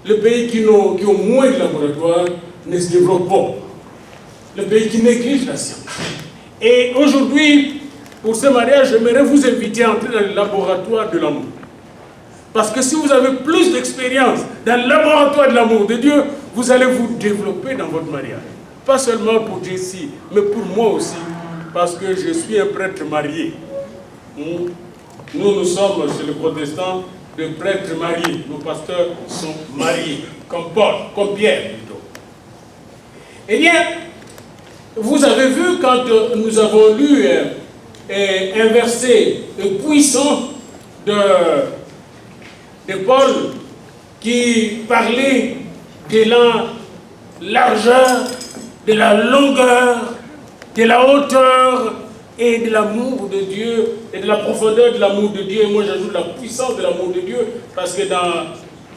les pays qui ont moins de laboratoires ne se développent pas. Les pays qui négligent la science. Et aujourd'hui, pour ce mariage, j'aimerais vous inviter à entrer dans le laboratoire de l'amour. Parce que si vous avez plus d'expérience dans le laboratoire de l'amour de Dieu, vous allez vous développer dans votre mariage. Pas seulement pour Jessie, mais pour moi aussi. Parce que je suis un prêtre marié. Nous sommes, chez les protestants, des prêtres mariés. Nos pasteurs sont mariés, comme Paul, comme Pierre plutôt. Eh bien, vous avez vu quand nous avons lu un verset puissant de Paul qui parlait de la largeur, de la longueur, de la hauteur et de l'amour de Dieu et de la profondeur de l'amour de Dieu. Et moi j'ajoute la puissance de l'amour de Dieu parce que dans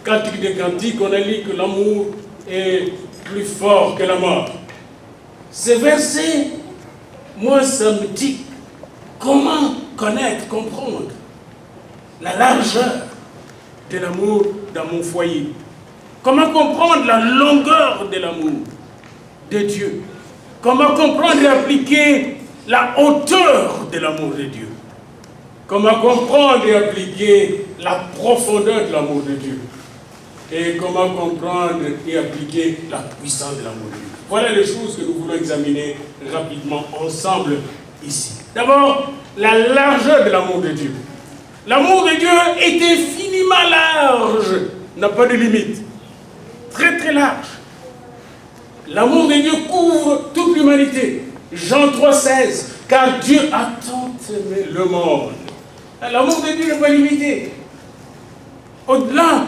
Cantique des Cantiques, on a dit que l'amour est plus fort que la mort. Ce verset, moi ça me dit comment connaître, comprendre la largeur de l'amour dans mon foyer. Comment comprendre la longueur de l'amour de Dieu. Comment comprendre et appliquer la hauteur de l'amour de Dieu. Comment comprendre et appliquer la profondeur de l'amour de Dieu. Et comment comprendre et appliquer la puissance de l'amour de Dieu. Voilà les choses que nous voulons examiner rapidement ensemble ici. D'abord, la largeur de l'amour de Dieu. L'amour de Dieu est infiniment large, n'a pas de limite. Très très large. L'amour de Dieu couvre toute l'humanité. Jean 3,16, car Dieu a tant aimé le monde. L'amour de Dieu n'est pas limité. Au-delà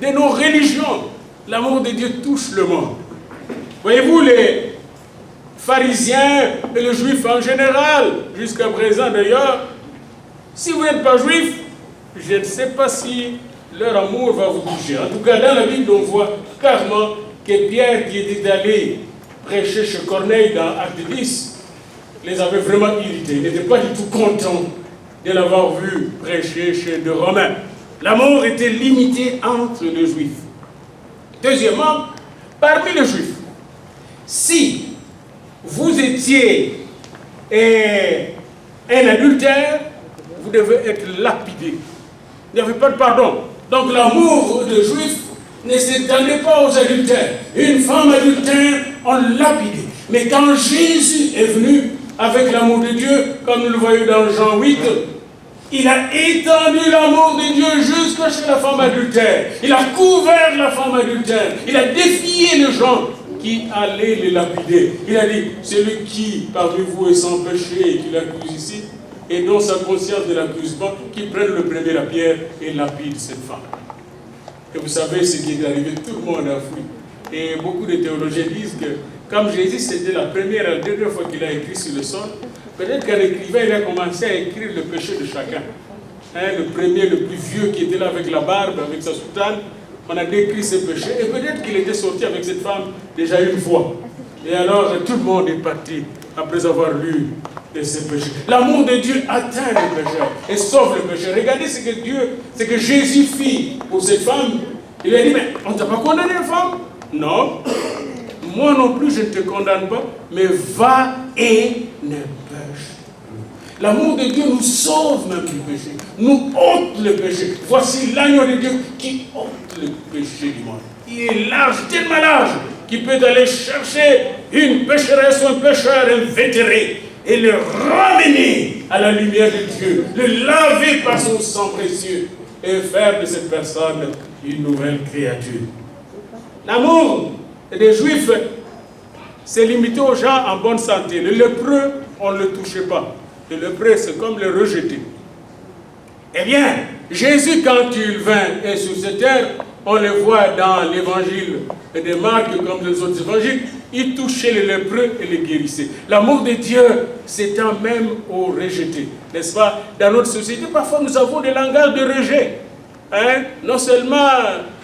de nos religions, l'amour de Dieu touche le monde. Voyez-vous, les pharisiens et les juifs en général, jusqu'à présent d'ailleurs, si vous n'êtes pas juif, je ne sais pas si leur amour va vous toucher. En tout cas, dans la Bible, on voit clairement que Pierre, qui était allé prêcher chez Corneille dans Acte 10, les avait vraiment irrités. Il n'était pas du tout content de l'avoir vu prêcher chez des Romains. L'amour était limité entre les Juifs. Deuxièmement, parmi les Juifs, si vous étiez un adultère, vous devez être lapidé. Il n'y avait pas de pardon. Donc l'amour des Juifs ne s'étendait pas aux adultères. Une femme adultère, on lapidait. Mais quand Jésus est venu avec l'amour de Dieu, comme nous le voyons dans Jean 8, il a étendu l'amour de Dieu jusqu'à chez la femme adultère. Il a couvert la femme adultère. Il a défié les gens qui allaient les lapider. Il a dit, celui qui parmi vous est sans péché et qui l'accuse ici, et dont sa conscience ne l'accuse pas, qui prenne le premier la pierre et lapide cette femme. Et vous savez ce qui est arrivé, tout le monde a fui. Et beaucoup de théologiens disent que, comme Jésus, c'était la première et la dernière fois qu'il a écrit sur le sol, peut-être qu'un écrivain, il a commencé à écrire le péché de chacun. Le premier, le plus vieux, qui était là avec la barbe, avec sa soutane, on a décrit ses péchés. Et peut-être qu'il était sorti avec cette femme déjà une fois. Et alors, tout le monde est parti après avoir lu ses péchés. L'amour de Dieu atteint le pécheur et sauve le pécheur. Regardez ce que Jésus fit pour cette femme. Il lui a dit, mais on ne t'a pas condamné, femme? Non. Moi non plus, je ne te condamne pas, mais va et ne pêche. L'amour de Dieu nous sauve même du péché, nous ôte le péché. Voici l'agneau de Dieu qui ôte le péché du monde. Il est large, tellement large, qu'il peut aller chercher une pécheresse ou un pécheur invétéré et le ramener à la lumière de Dieu, le laver par son sang précieux et faire de cette personne une nouvelle créature. L'amour des Juifs s'est limité aux gens en bonne santé. Le lépreux, on ne le touchait pas. Le lépreux, c'est comme le rejeter. Eh bien, Jésus, quand il vint sur cette terre, on le voit dans l'évangile de Marc comme les autres évangiles, il touchait les lépreux et les guérissait. L'amour de Dieu s'étend même aux rejetés. N'est-ce pas? Dans notre société, parfois nous avons des langages de rejet. Non seulement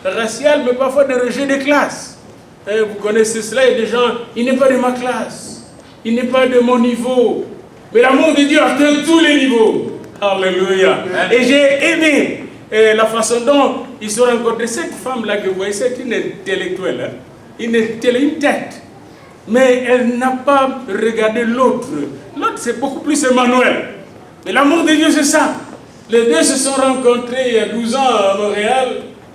racial, mais parfois de rejet de classe. Vous connaissez cela, il y a des gens, il n'est pas de ma classe, il n'est pas de mon niveau. Mais l'amour de Dieu atteint tous les niveaux. Alléluia. Et j'ai aimé et la façon dont ils se rencontrent. Cette femme-là que vous voyez, c'est une intellectuelle, hein? Une tête. Mais elle n'a pas regardé l'autre. L'autre, c'est beaucoup plus Emmanuel. Mais l'amour de Dieu, c'est ça. Les deux se sont rencontrés il y a 12 ans à Montréal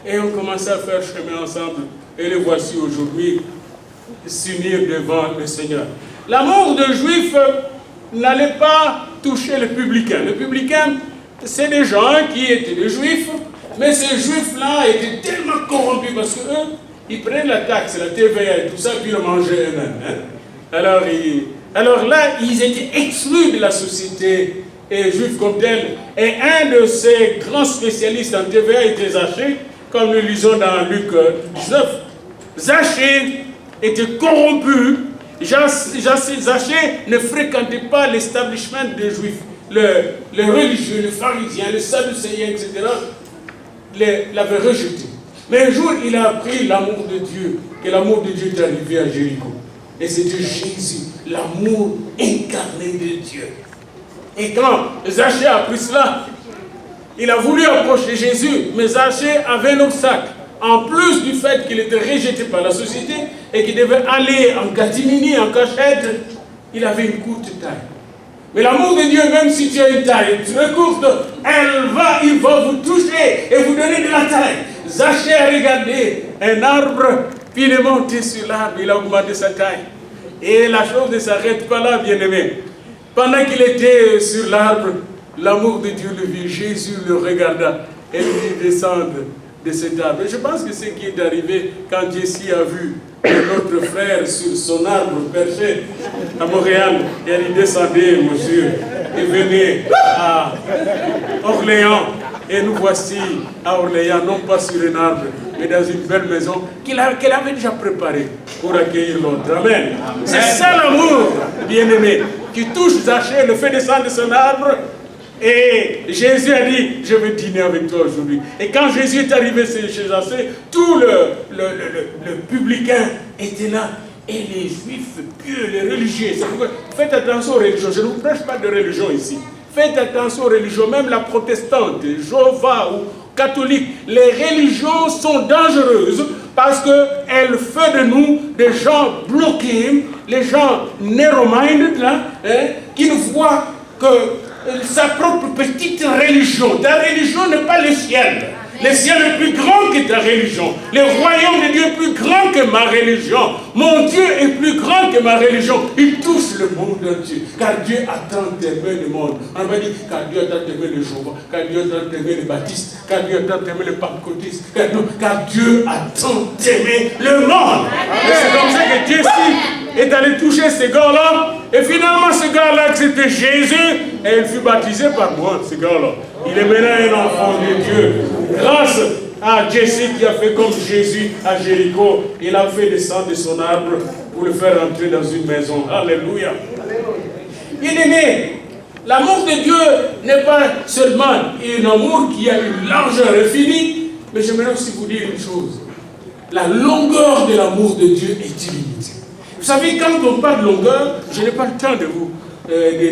et ont commencé à faire chemin ensemble. Et les voici aujourd'hui s'unir devant le Seigneur. L'amour de Juif n'allait pas toucher le publicain. Le publicain, c'est des gens qui étaient des Juifs, mais ces Juifs-là étaient tellement corrompus parce qu'eux, ils prennent la taxe, la TVA et tout ça, puis ils le mangeaient eux-mêmes. Hein? Alors là, ils étaient exclus de la société juive comme telle. Et un de ces grands spécialistes en TVA était Zachée, comme nous lisons dans Luc 19. Zachée était corrompu. Zachée ne fréquentait pas l'establishment des Juifs. Les religieux, les pharisiens, les sadducéens, etc. l'avaient rejeté. Mais un jour, il a appris l'amour de Dieu, que l'amour de Dieu est arrivé à Jéricho. Et c'était Jésus, l'amour incarné de Dieu. Et quand Zachée a appris cela, il a voulu approcher Jésus, mais Zachée avait un obstacle. En plus du fait qu'il était rejeté par la société et qu'il devait aller en catimini, en cachette, il avait une courte taille. Mais l'amour de Dieu, même si tu as une taille très courte, il va vous toucher et vous donner de la taille. Zachée a regardé un arbre, puis il est monté sur l'arbre, il a augmenté sa taille. Et la chose ne s'arrête pas là, bien-aimé. Pendant qu'il était sur l'arbre, l'amour de Dieu le vit. Jésus le regarda et lui dit descendre de cet arbre. Et je pense que c'est ce qui est arrivé quand Jessie a vu notre frère sur son arbre perché à Montréal. Et il descendait, monsieur, et venait à Orléans. Et nous voici à Orléans, non pas sur un arbre, mais dans une belle maison qu'elle avait déjà préparée pour accueillir l'autre. Amen. C'est ça l'amour, bien-aimé, qui touche Zachée, le fait descendre de son arbre. Et Jésus a dit, je veux dîner avec toi aujourd'hui. Et quand Jésus est arrivé chez Zachée, tout le publicain était là. Et les juifs pieux, les religieux. Faites attention aux religions. Je ne vous prêche pas de religion ici. Faites attention aux religions, même la protestante, Jéhovah ou catholique. Les religions sont dangereuses parce qu'elles font de nous des gens bloqués, les gens narrow-minded, qui ne voient que sa propre petite religion. Ta religion n'est pas le ciel. Le ciel est plus grand que ta religion. Le royaume de Dieu est plus grand que ma religion. Mon Dieu est plus grand que ma religion. Il touche le monde entier. Car Dieu a tant aimé le monde. On va dire, car Dieu a tant aimé les Jéhovah, car Dieu a tant aimé les baptistes, car Dieu a tant aimé les pentecôtistes, car Dieu a tant aimé le monde. Et c'est comme ça que Dieu est allé toucher ces gars-là. Et finalement, ce gars-là, c'était Jésus. Et il fut baptisé par moi, ce gars-là. Il est maintenant un enfant de Dieu. Grâce à Jessie qui a fait comme Jésus à Jéricho, il a fait descendre de son arbre pour le faire entrer dans une maison. Alléluia. Bien-aimé, l'amour de Dieu n'est pas seulement un amour qui a une largeur infinie, mais j'aimerais aussi vous dire une chose. La longueur de l'amour de Dieu est illimitée. Vous savez, quand on parle de longueur, je n'ai pas le temps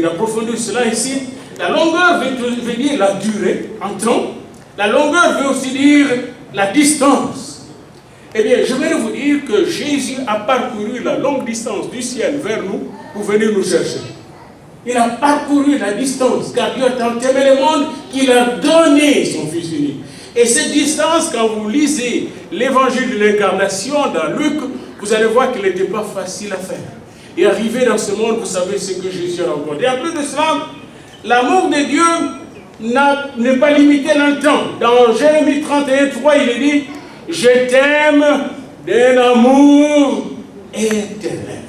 d'approfondir cela ici. La longueur veut dire la durée en temps. La longueur veut aussi dire la distance. Eh bien, je vais vous dire que Jésus a parcouru la longue distance du ciel vers nous pour venir nous chercher. Il a parcouru la distance, car Dieu a tant aimé le monde qu'il a donné son Fils unique. Et cette distance, quand vous lisez l'évangile de l'incarnation dans Luc, vous allez voir qu'elle n'était pas facile à faire. Et arrivé dans ce monde, vous savez ce que Jésus a rencontré. Et en plus de cela, l'amour de Dieu n'est pas limité dans le temps. Dans Jérémie 31:3, il est dit, je t'aime d'un amour éternel.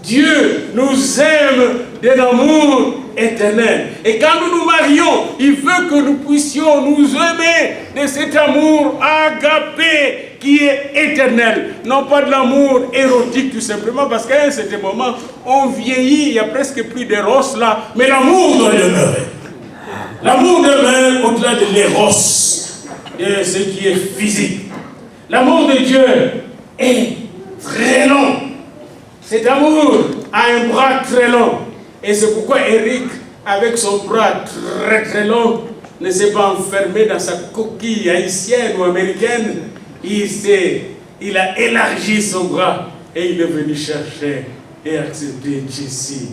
Dieu nous aime d'un amour éternel. Et quand nous nous marions, il veut que nous puissions nous aimer de cet amour agapé qui est éternel. Non pas de l'amour érotique tout simplement, parce qu'à un certain moment, on vieillit, il n'y a presque plus d'éros là, mais l'amour doit demeurer. L'amour demeure au-delà de l'éros, de ce qui est physique. L'amour de Dieu est très long. Cet amour a un bras très long. Et c'est pourquoi Eric, avec son bras très très long, ne s'est pas enfermé dans sa coquille haïtienne ou américaine. Il a élargi son bras et il est venu chercher et accepter Jessie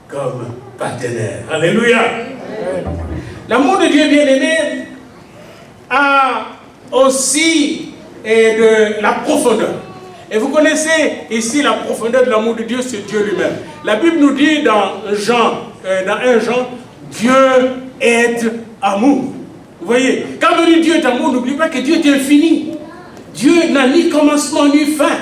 comme partenaire. Alléluia. L'amour de Dieu bien-aimé a aussi de la profondeur. Et vous connaissez ici la profondeur de l'amour de Dieu, c'est Dieu lui-même. La Bible nous dit dans 1 Jean, Dieu est amour. Vous voyez, quand on dit Dieu est amour, n'oubliez pas que Dieu est infini. Dieu n'a ni commencement ni fin.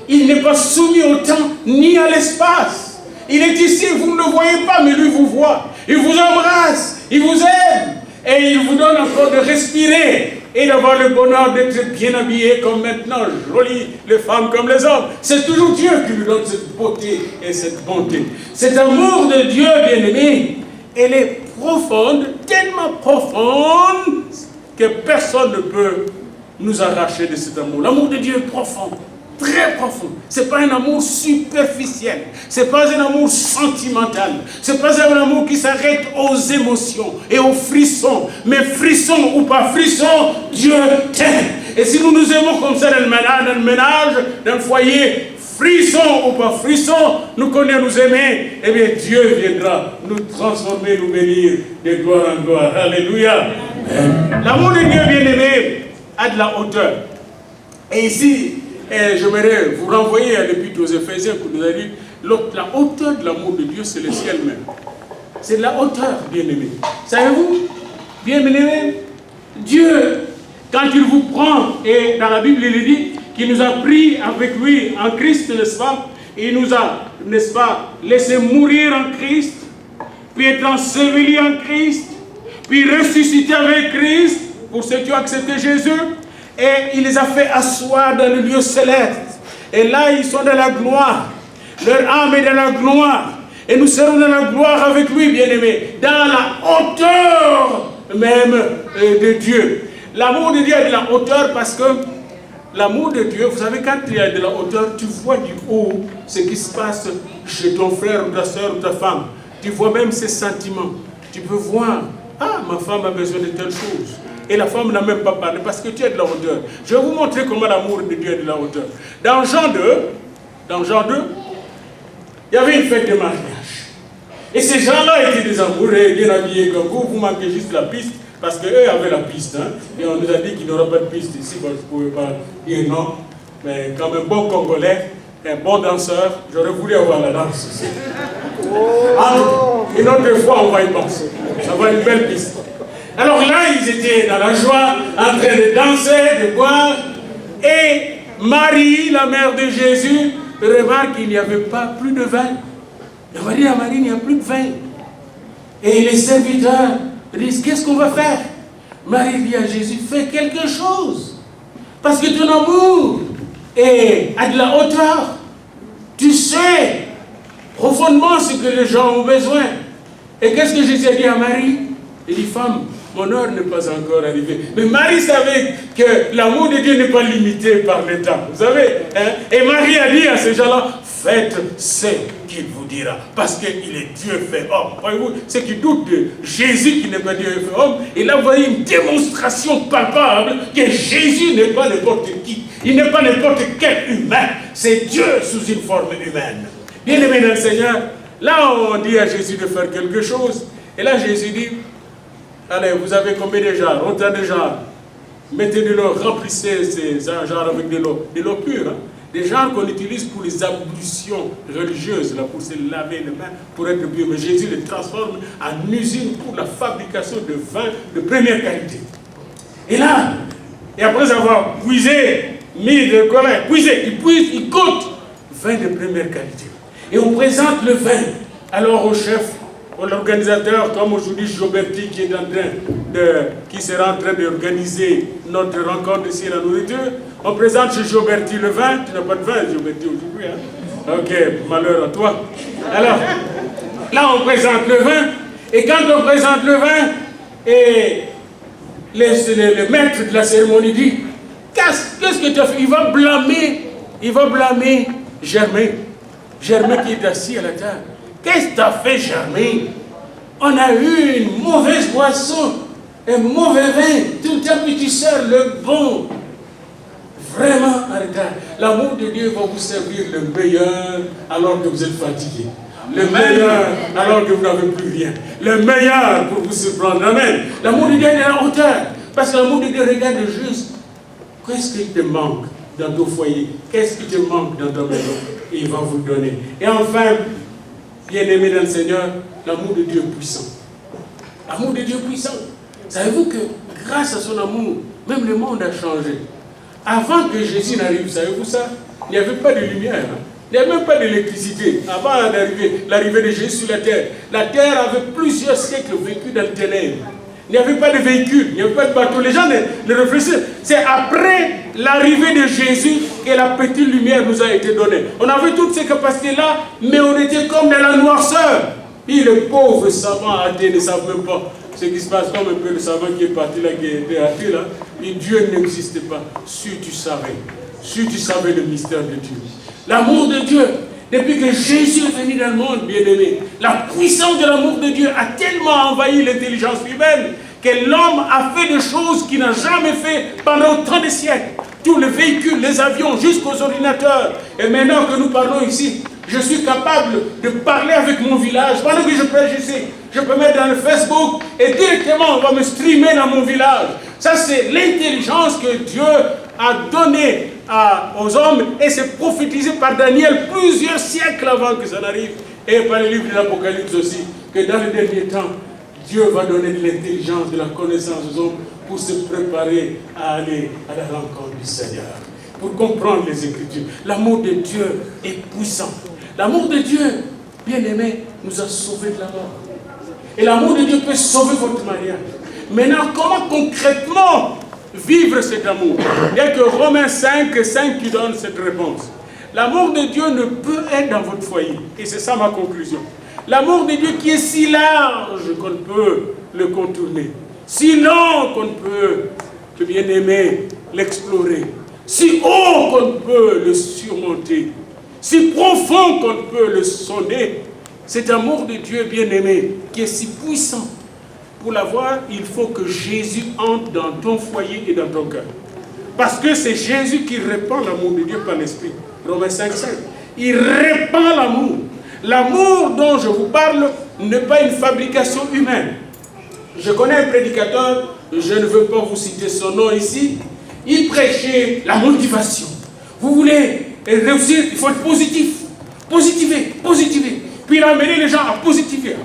Il n'est pas soumis au temps ni à l'espace. Il est ici, vous ne le voyez pas, mais lui vous voit. Il vous embrasse, il vous aime. Et il vous donne encore de respirer et d'avoir le bonheur d'être bien habillé comme maintenant, jolies les femmes comme les hommes. C'est toujours Dieu qui lui donne cette beauté et cette bonté. Cet amour de Dieu, bien-aimé, elle est profonde, tellement profonde que personne ne peut nous arracher de cet amour. L'amour de Dieu est profond, très profond. Ce n'est pas un amour superficiel, ce n'est pas un amour sentimental, ce n'est pas un amour qui s'arrête aux émotions et aux frissons. Mais frisson ou pas frisson, Dieu t'aime. Et si nous nous aimons comme ça dans le ménage, dans le foyer, frisson ou pas frisson, nous connaissons, nous aimer, eh bien Dieu viendra nous transformer, nous bénir de gloire en gloire. Alléluia. L'amour de Dieu bien-aimé a de la hauteur. Et ici, j'aimerais vous renvoyer à l'épître aux Éphésiens que nous a dit, la hauteur de l'amour de Dieu, c'est le ciel même. C'est de la hauteur, bien-aimé. Savez-vous, bien-aimé, Dieu, quand il vous prend, et dans la Bible, il dit qu'il nous a pris avec lui en Christ, n'est-ce pas? Il nous a, n'est-ce pas, laissé mourir en Christ, puis être enseveli en Christ, puis ressuscité avec Christ, pour ceux qui ont accepté Jésus, et il les a fait asseoir dans le lieu céleste. Et là, ils sont dans la gloire. Leur âme est dans la gloire. Et nous serons dans la gloire avec lui, bien-aimés, dans la hauteur même de Dieu. L'amour de Dieu est de la hauteur parce que l'amour de Dieu, vous savez, quand il y a de la hauteur, tu vois du haut ce qui se passe chez ton frère ou ta soeur ou ta femme. Tu vois même ses sentiments. Tu peux voir, ah, ma femme a besoin de telle chose. Et la femme n'a même pas parlé parce que tu es de la hauteur. Je vais vous montrer comment l'amour de Dieu est de la hauteur. Dans Jean 2, il y avait une fête de mariage. Et ces gens-là étaient des amoureux, bien habillés comme vous. Vous manquez juste la piste parce qu'eux avaient la piste. Hein. Et on nous a dit qu'il n'y aura pas de piste ici. Bon, je ne pouvais pas dire non. Mais comme un bon Congolais, un bon danseur, j'aurais voulu avoir la danse aussi. Une autre fois, on va y penser. Ça va une belle piste. Alors là, ils étaient dans la joie, en train de danser, de boire. Et Marie, la mère de Jésus, remarque qu'il n'y avait pas plus de vin. Elle va dire à Marie, il n'y a plus de vin. Et les serviteurs disent, qu'est-ce qu'on va faire? Marie dit à Jésus, fais quelque chose. Parce que ton amour a de la hauteur. Tu sais profondément ce que les gens ont besoin. Et qu'est-ce que Jésus a dit à Marie? Il dit, femme, mon heure n'est pas encore arrivée. Mais Marie savait que l'amour de Dieu n'est pas limité par le temps. Vous savez, hein? Et Marie a dit à ces gens-là, faites ce qu'il vous dira. Parce qu'il est Dieu fait homme. Voyez-vous, ceux qui doutent de Jésus qui n'est pas Dieu fait homme, et là vous voyez une démonstration palpable que Jésus n'est pas n'importe qui. Il n'est pas n'importe quel humain. C'est Dieu sous une forme humaine. Bien-aimé dans le Seigneur, là on dit à Jésus de faire quelque chose. Et là Jésus dit, allez, vous avez combien de jarres? Autant de jarres. Mettez de l'eau, remplissez ces jarres avec de l'eau pure. Hein? Des jarres qu'on utilise pour les ablutions religieuses, là, pour se laver les mains, pour être pur. Mais Jésus les transforme en usine pour la fabrication de vin de première qualité. Et là, et après avoir puisé, mis de colère, il goûte vin de première qualité. Et on présente le vin alors au chef, l'organisateur, comme aujourd'hui Joberti qui sera en train d'organiser notre rencontre ici à la nourriture. On présente chez Joberti le vin. Tu n'as pas de vin, Joberti, aujourd'hui. Hein? Ok, malheur à toi. Alors, là on présente le vin. Et quand on présente le vin, et le maître de la cérémonie dit, qu'est-ce que tu as fait? Il va blâmer Germain. Germain qui est assis à la table. Qu'est-ce que tu as fait, Germain? On a eu une mauvaise boisson. un mauvais vin, tout à coup tu sers le bon. Vraiment arrêtez. L'amour de Dieu va vous servir le meilleur alors que vous êtes fatigué. Le meilleur alors que vous n'avez plus rien. Le meilleur pour vous surprendre. Amen. L'amour de Dieu est à la hauteur. Parce que l'amour de Dieu regarde juste. Qu'est-ce qui te manque dans ton foyer? Qu'est-ce qui te manque dans ta maison? Et il va vous le donner. Et enfin, bien-aimé dans le Seigneur, l'amour de Dieu est puissant. L'amour de Dieu est puissant. Savez-vous que grâce à son amour, même le monde a changé. Avant que Jésus n'arrive, savez-vous ça? Il n'y avait pas de lumière. Hein? Il n'y avait même pas d'électricité. Avant l'arrivée de Jésus sur la terre avait plusieurs siècles vécu dans le ténèbres. Il n'y avait pas de véhicules, il n'y avait pas de bateau. Les gens ne réfléchissaient. C'est après l'arrivée de Jésus que la petite lumière nous a été donnée. On avait toutes ces capacités-là, mais on était comme dans la noirceur. Et les pauvres savants athées ne savent même pas ce qui se passe, comme un peu le savant qui est parti là, qui était athée là. Et Dieu n'existait pas. Si tu savais le mystère de Dieu. L'amour de Dieu, depuis que Jésus est venu dans le monde, bien-aimé, la puissance de l'amour de Dieu a tellement envahi l'intelligence humaine que l'homme a fait des choses qu'il n'a jamais fait pendant autant de siècles. Tous les véhicules, les avions, jusqu'aux ordinateurs. Et maintenant que nous parlons ici, je suis capable de parler avec mon village. Pendant que je prêche ici, je peux mettre dans le Facebook et directement on va me streamer dans mon village. Ça, c'est l'intelligence que Dieu a donnée aux hommes et c'est prophétisé par Daniel plusieurs siècles avant que ça n'arrive. Et par le livre de l'Apocalypse aussi, que dans les derniers temps, Dieu va donner de l'intelligence, de la connaissance aux hommes pour se préparer à aller à la rencontre du Seigneur. Pour comprendre les Écritures. L'amour de Dieu est puissant. L'amour de Dieu, bien-aimé, nous a sauvés de la mort. Et l'amour de Dieu peut sauver votre mariage. Maintenant, comment concrètement vivre cet amour? Il n'y a que Romains 5 qui donne cette réponse. L'amour de Dieu ne peut être dans votre foyer. Et c'est ça ma conclusion. L'amour de Dieu qui est si large qu'on ne peut le contourner. Si long qu'on ne peut, bien-aimé, l'explorer. Si haut qu'on ne peut le surmonter. Si profond qu'on ne peut le sonder. Cet amour de Dieu bien-aimé, qui est si puissant, pour l'avoir, il faut que Jésus entre dans ton foyer et dans ton cœur. Parce que c'est Jésus qui répand l'amour de Dieu par l'Esprit. Romains 5,5. Il répand l'amour. L'amour dont je vous parle n'est pas une fabrication humaine. Je connais un prédicateur, je ne veux pas vous citer son nom ici, il prêchait la motivation. Vous voulez réussir, il faut être positif. Positiver. Puis il a amené les gens à positiver.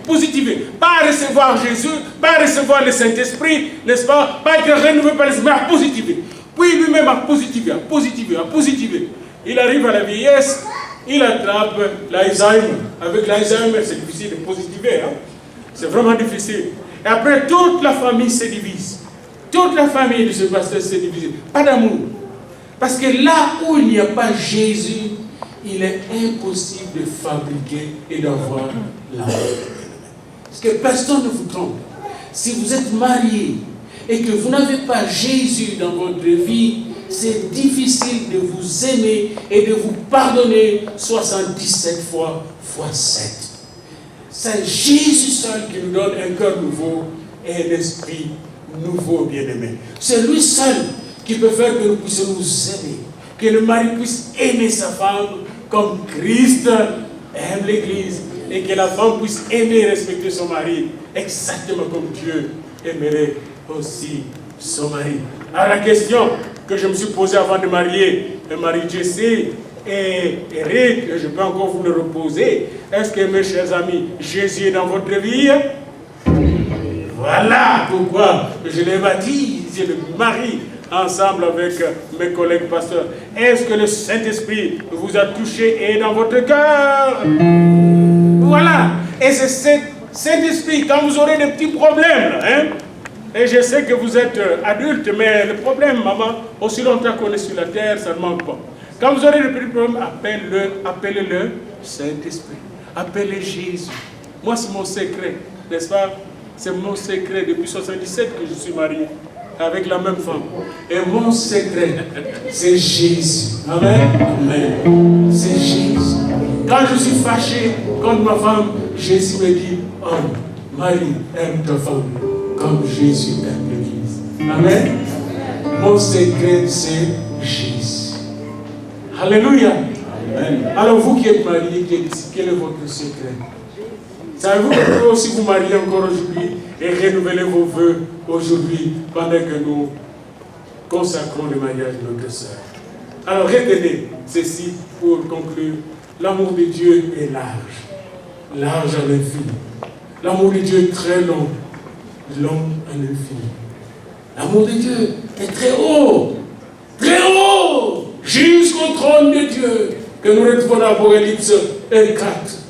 Pas à recevoir Jésus, pas à recevoir le Saint-Esprit, n'est-ce pas? Pas que rien ne veut pas, mais à positiver. Puis lui-même à positiver. Il arrive à la vieillesse, il attrape l'Alzheimer. Avec l'Alzheimer, c'est difficile de positiver. Hein? C'est vraiment difficile. Et après, toute la famille se divise. Toute la famille de ce pasteur se divise. Pas d'amour. Parce que là où il n'y a pas Jésus, il est impossible de fabriquer et d'avoir l'amour. Parce que personne ne vous trompe. Si vous êtes marié et que vous n'avez pas Jésus dans votre vie, c'est difficile de vous aimer et de vous pardonner 77 fois x 7. C'est Jésus seul qui nous donne un cœur nouveau et un esprit nouveau, bien-aimé. C'est lui seul qui peut faire que nous puissions nous aimer. Que le mari puisse aimer sa femme comme Christ aime l'Église. Et que la femme puisse aimer et respecter son mari exactement comme Dieu aimerait aussi son mari. Alors la question que je me suis posée avant de marier Marie-Jesse et Eric, je peux encore vous le reposer. Est-ce que mes chers amis, Jésus est dans votre vie? Voilà pourquoi je les baptise, je le marie ensemble avec mes collègues pasteurs. Est-ce que le Saint-Esprit vous a touché et est dans votre cœur? Voilà. Et c'est ce Saint-Esprit, quand vous aurez des petits problèmes, hein, et je sais que vous êtes adulte, mais le problème, maman, aussi longtemps qu'on est sur la terre, ça ne manque pas. Quand vous aurez des petits problèmes, appelez-le Saint-Esprit. Appelez Jésus. Moi, c'est mon secret, n'est-ce pas? C'est mon secret depuis 1977 que je suis marié avec la même femme. Et mon secret, c'est Jésus. Amen. Amen. C'est Jésus. Quand je suis fâché contre ma femme, Jésus me dit, homme, Marie, aime ta femme comme Jésus aime Amen. Mon secret, c'est Jésus. Alléluia. Amen. Alors vous qui êtes mariés, qui êtes ici, quel est votre secret? Savez-vous que vous aussi vous mariez encore aujourd'hui et renouvelez vos vœux aujourd'hui pendant que nous consacrons le mariage de notre sœur. Alors retenez ceci pour conclure. L'amour de Dieu est large, large à l'infini. L'amour de Dieu est très long, long à l'infini. L'amour de Dieu est très haut, jusqu'au trône de Dieu, que nous retrouvons dans Apocalypse 1:4.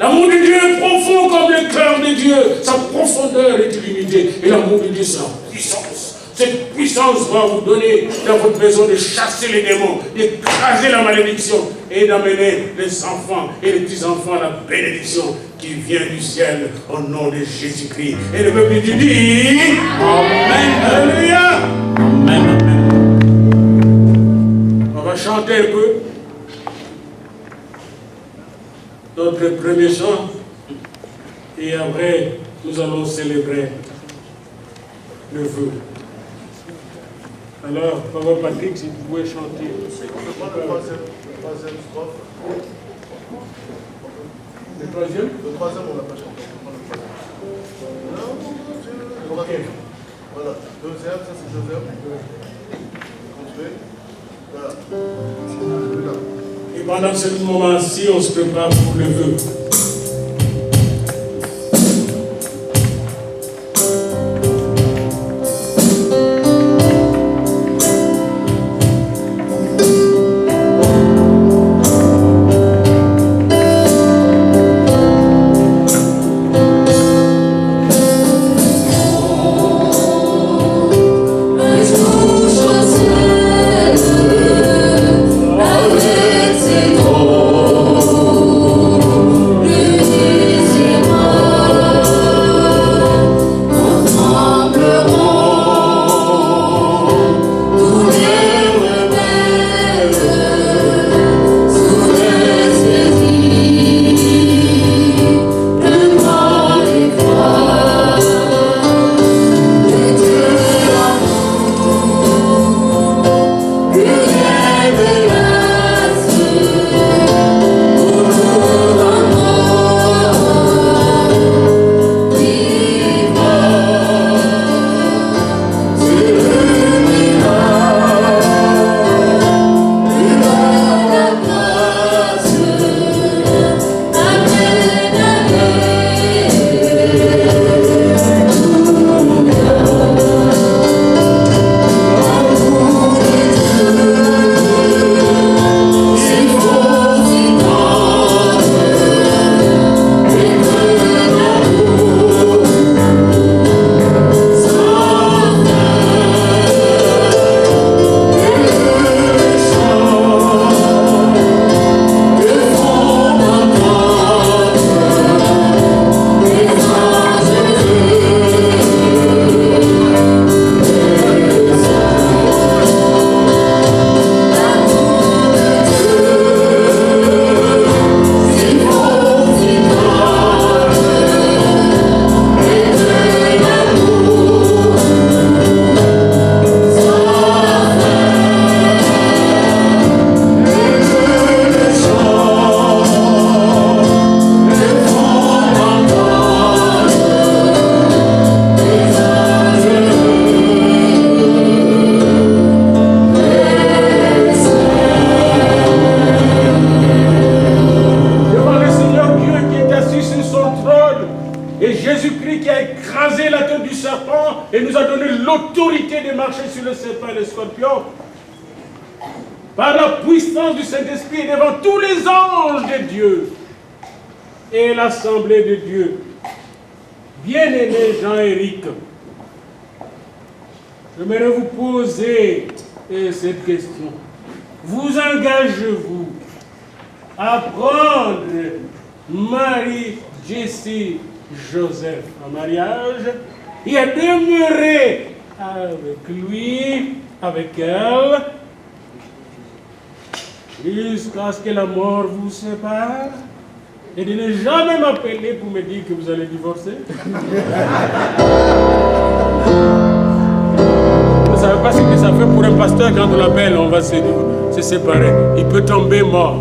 L'amour de Dieu est profond comme le cœur de Dieu. Sa profondeur est illimitée. Et l'amour de Dieu, c'est la puissance. Cette puissance va vous donner dans votre maison de chasser les démons, d'écraser la malédiction et d'amener les enfants et les petits-enfants à la bénédiction qui vient du ciel au nom de Jésus-Christ. Et le peuple dit Amen. Alléluia. Amen. On va chanter un peu notre premier chant et après nous allons célébrer le vœu. Alors, Papa Patrick, si vous pouvez chanter. Je prends le troisième strophe. Le troisième? Le troisième, on n'a pas chanté. On prend le troisième. Voilà. Deuxième, ça c'est deuxième. Continuez. Voilà. Et pendant ce moment-ci, on se prépare pour le vœu. Et nous a donné l'autorité de marcher sur le serpent et le scorpion. Par la puissance du Saint-Esprit devant tous les anges de Dieu et l'assemblée de Dieu. Bien-aimé Jean-Éric, j'aimerais vous poser cette question. Vous engagez-vous à prendre Marie-Jessie Joseph en mariage et à demeurer avec lui, avec elle, jusqu'à ce que la mort vous sépare, et de ne jamais m'appeler pour me dire que vous allez divorcer? ne savez pas ce que ça fait pour un pasteur quand on l'appelle, on va se séparer. Il peut tomber mort.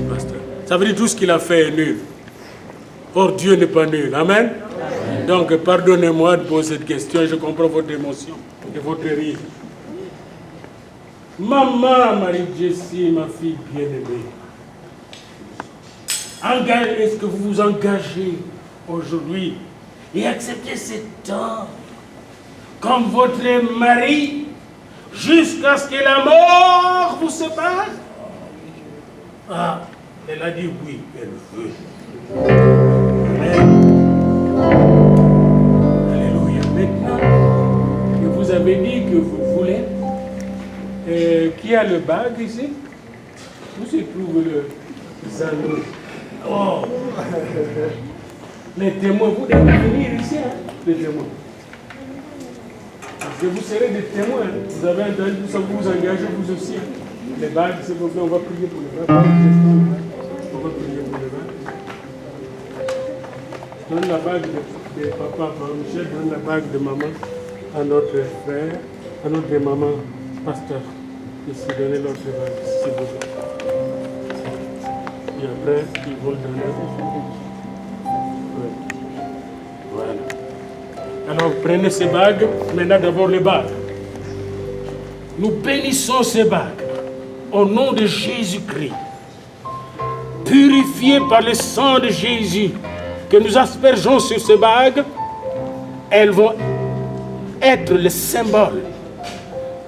Pasteur. Ça veut dire tout ce qu'il a fait est nul. Or, Dieu n'est pas nul. Amen. Donc, pardonnez-moi de poser cette question. Je comprends votre émotion et votre rire. Maman, Marie-Jessie, ma fille bien-aimée, est-ce que vous vous engagez aujourd'hui et acceptez cet homme comme votre mari jusqu'à ce que la mort vous sépare? Ah, elle a dit oui, elle veut. Amen. Alléluia. Maintenant que vous avez dit que vous voulez, qui a le bague ici? Où se trouve le salon? Oh! Les témoins, vous devez venir ici, hein, les témoins. Parce que vous serez des témoins. Vous avez entendu tout ça, vous vous engagez vous aussi. Les bagues, s'il vous plaît, on va prier pour les bagues. On va prier pour les bagues. Donne la bague de papa, Michel, donne la bague de maman à notre frère, à notre maman, pasteur. Ici, donnez l'autre bague, s'il vous plaît. Et après, ils vont le donner. Voilà. Alors, prenez ces bagues. Maintenant, d'abord les bagues. Nous bénissons ces bagues au nom de Jésus-Christ. Purifiées par le sang de Jésus que nous aspergeons sur ces bagues, elles vont être le symbole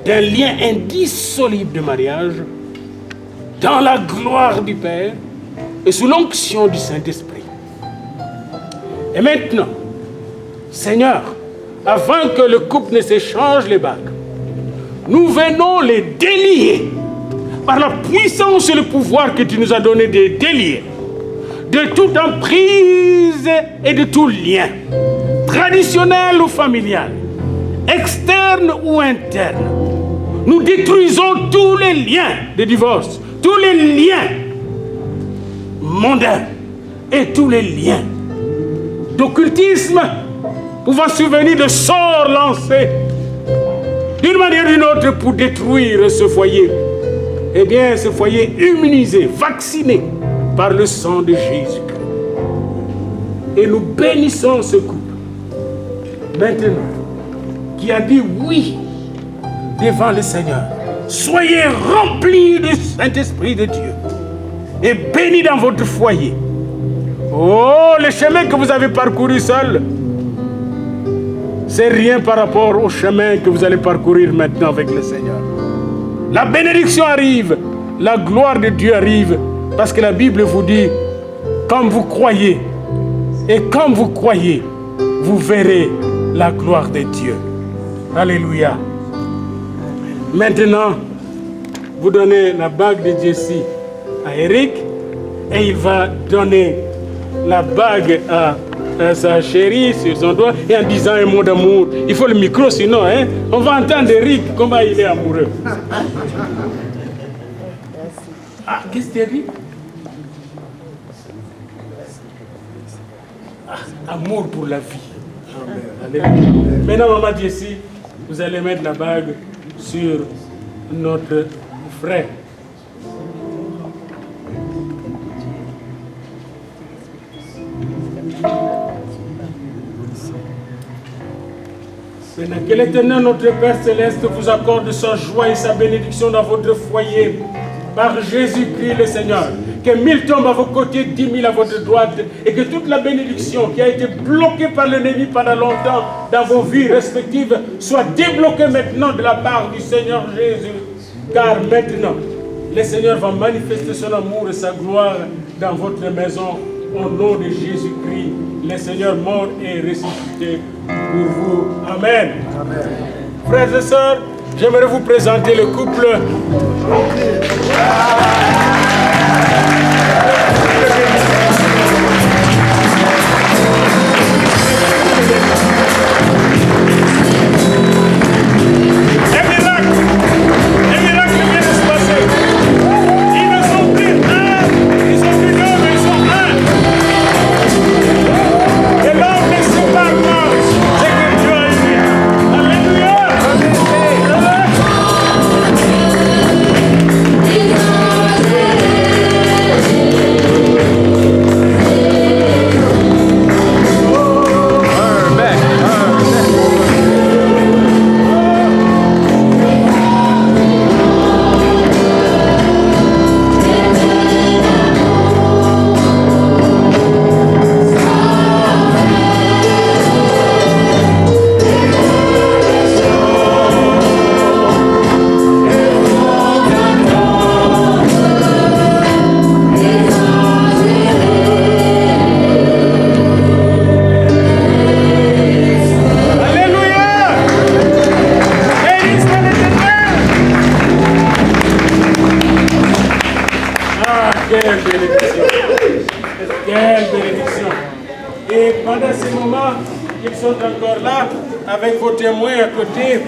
d'un lien indissoluble de mariage dans la gloire du Père et sous l'onction du Saint-Esprit. Et maintenant, Seigneur, avant que le couple ne s'échange les bagues, nous venons les délier par la puissance et le pouvoir que tu nous as donné de délier de toute emprise et de tout lien, traditionnel ou familial, externe ou interne. Nous détruisons tous les liens de divorce, tous les liens mondains et tous les liens d'occultisme pouvant survenir de sorts lancés d'une manière ou d'une autre pour détruire ce foyer. Eh bien, ce foyer immunisé, vacciné par le sang de Jésus-Christ. Et nous bénissons ce couple, maintenant, qui a dit oui devant le Seigneur. Soyez remplis du Saint-Esprit de Dieu et bénis dans votre foyer. Oh, le chemin que vous avez parcouru seul, c'est rien par rapport au chemin que vous allez parcourir maintenant avec le Seigneur. La bénédiction arrive, la gloire de Dieu arrive, parce que la Bible vous dit, comme vous croyez, et comme vous croyez, vous verrez la gloire de Dieu. Alléluia. Maintenant, vous donnez la bague de Jessie à Eric, et il va donner la bague à sa chérie sur son doigt, et en disant un mot d'amour. Il faut le micro, sinon, hein, on va entendre Eric, comment il est amoureux. Ah, qu'est-ce que tu as dit? Ah, amour pour la vie. Amen. Maintenant, maman Jessie, vous allez mettre la bague sur notre frère. Maintenant, que l'Éternel, notre Père Céleste, vous accorde sa joie et sa bénédiction dans votre foyer. Par Jésus-Christ le Seigneur. Que 1000 tombent à vos côtés, 10 000 à votre droite. Et que toute la bénédiction qui a été bloquée par l'ennemi pendant longtemps dans vos vies respectives soit débloquée maintenant de la part du Seigneur Jésus. Car maintenant, le Seigneur va manifester son amour et sa gloire dans votre maison. Au nom de Jésus-Christ, le Seigneur mort et ressuscité pour vous. Amen. Amen. Frères et sœurs, j'aimerais vous présenter le couple. Alléluia. Quelle bénédiction! Quelle bénédiction! Et pendant ces moments, ils sont encore là, avec vos témoins à côté.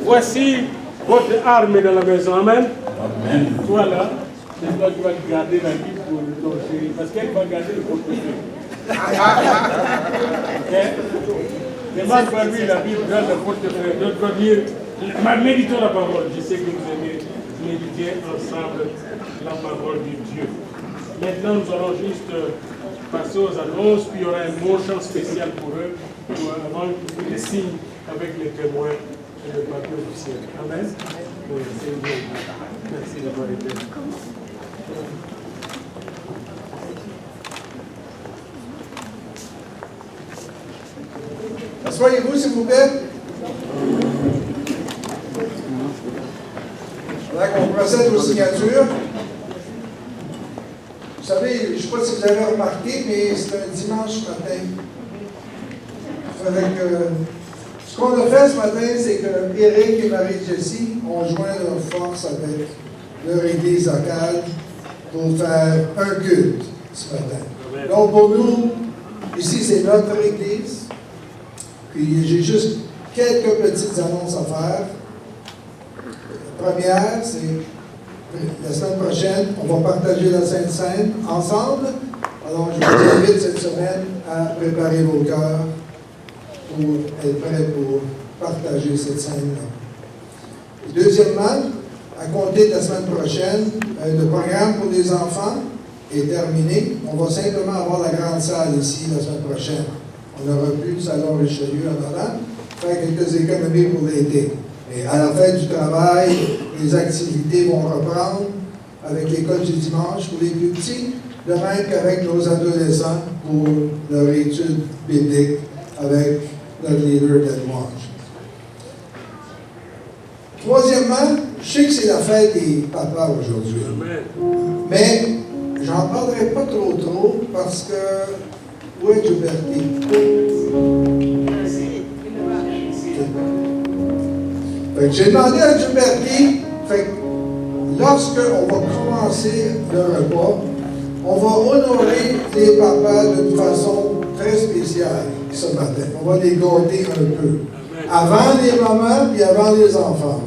Voici votre arme dans la maison. Amen. Amen. Toi là, c'est toi qui vas garder la Bible pour ton chéri, parce qu'elle va garder le portefeuille. Demande par lui la Bible dans le portefeuille. D'autres dire, méditons la parole. Je sais que vous aimez méditer ensemble la parole de Dieu. Maintenant, nous allons juste passer aux annonces, puis il y aura un bon chant spécial pour eux, avant les signes avec les témoins et le papier officiel. Amen. Merci d'avoir été là. Asseyez-vous, s'il vous plaît. Voilà qu'on procède aux signatures. Vous savez, je ne sais pas si vous avez remarqué, mais c'est un dimanche matin. Ce qu'on a fait ce matin, c'est que Eric et Marie-Jessie ont joint leurs forces avec leur église locale pour faire un culte ce matin. Donc pour nous, ici c'est notre église. Puis j'ai juste quelques petites annonces à faire. La première, c'est la semaine prochaine, on va partager la Sainte Seine ensemble. Alors je vous invite cette semaine à préparer vos cœurs pour être prêts pour partager cette scène-là. Deuxièmement, à compter de la semaine prochaine, le programme pour les enfants est terminé. On va simplement avoir la grande salle ici la semaine prochaine. On n'aura plus de salon Richelieu en avant, faire quelques économies pour l'été. Et à la fin du travail, les activités vont reprendre avec l'école du dimanche pour les plus petits, de même qu'avec nos adolescents pour leur étude biblique avec notre leader de louange. Troisièmement, je sais que c'est la fête des papas aujourd'hui. Mais j'en parlerai pas trop parce que où est Gilberti? J'ai demandé à Gilberti, lorsque on va commencer le repas, on va honorer les papas d'une façon très spéciale ce matin. On va les gâter un peu. Avant les mamans et avant les enfants.